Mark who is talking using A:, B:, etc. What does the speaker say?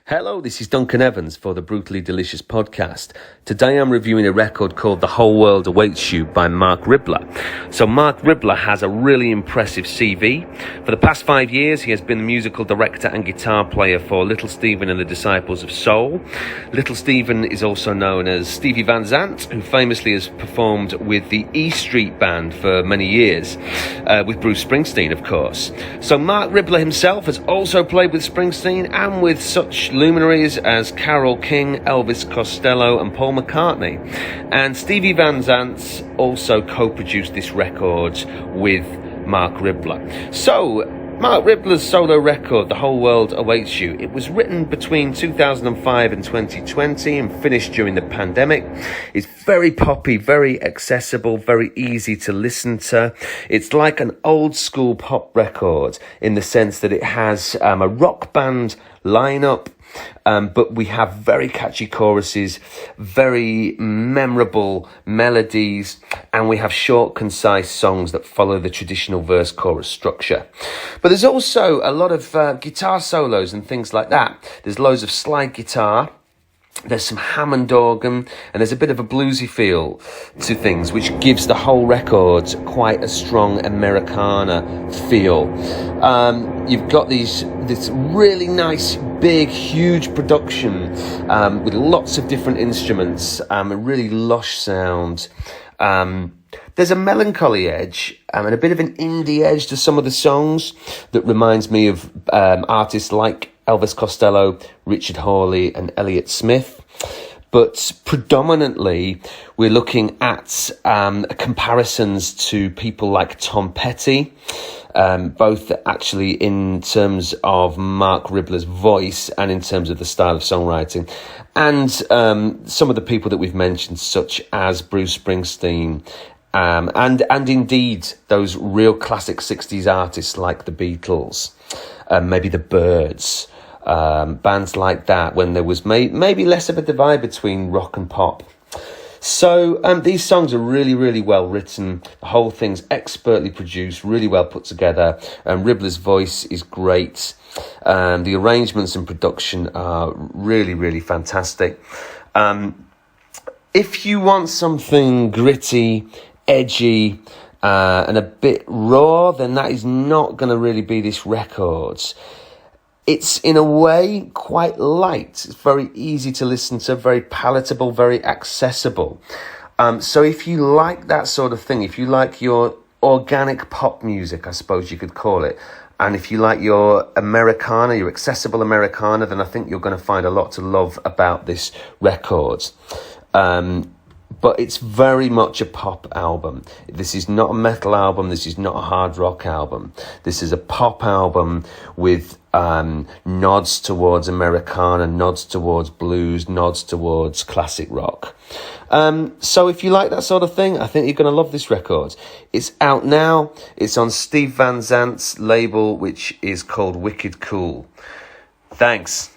A: Hello, this is Duncan Evans for the Brutally Delicious podcast. Today I'm reviewing a record called The Whole World Awaits You by Marc Ribler. So Marc Ribler has a really impressive CV. For the past 5 years, he has been the musical director and guitar player for Little Steven and the Disciples of Soul. Little Steven is also known as Stevie Van Zandt, who famously has performed with the E Street Band for many years, with Bruce Springsteen, of course. So Marc Ribler himself has also played with Springsteen and with such luminaries as Carole King, Elvis Costello and Paul McCartney. And Stevie Van Zandt also co-produced this record with Marc Ribler. So, Marc Ribler's solo record, The Whole World Awaits You, it was written between 2005 and 2020 and finished during the pandemic. It's very poppy, very accessible, very easy to listen to. It's like an old school pop record in the sense that it has a rock band lineup, but we have very catchy choruses, very memorable melodies, and we have short, concise songs that follow the traditional verse-chorus structure. But there's also a lot of guitar solos and things like that. There's loads of slide guitar, there's some Hammond organ, and there's a bit of a bluesy feel to things, which gives the whole record quite a strong Americana feel. You've got this really nice, big, huge production with lots of different instruments, a really lush sound. There's a melancholy edge and a bit of an indie edge to some of the songs that reminds me of artists like Elvis Costello, Richard Hawley and Elliott Smith. But predominantly, we're looking at comparisons to people like Tom Petty, both actually in terms of Marc Ribler's voice and in terms of the style of songwriting. And some of the people that we've mentioned, such as Bruce Springsteen, and indeed those real classic 60s artists like the Beatles, maybe the Byrds, bands like that, when there was maybe less of a divide between rock and pop. So these songs are really, really well written. The whole thing's expertly produced, really well put together. Ribler's voice is great. The arrangements and production are really, really fantastic. If you want something gritty, edgy, and a bit raw, then that is not going to really be this record. It's, in a way, quite light. It's very easy to listen to, very palatable, very accessible. So if you like that sort of thing, if you like your organic pop music, I suppose you could call it, and if you like your Americana, your accessible Americana, then I think you're going to find a lot to love about this record. But it's very much a pop album. This is not a metal album. This is not a hard rock album. This is a pop album with nods towards Americana, nods towards blues, nods towards classic rock. So if you like that sort of thing, I think you're going to love this record. It's out now. It's on Steve Van Zandt's label, which is called Wicked Cool. Thanks.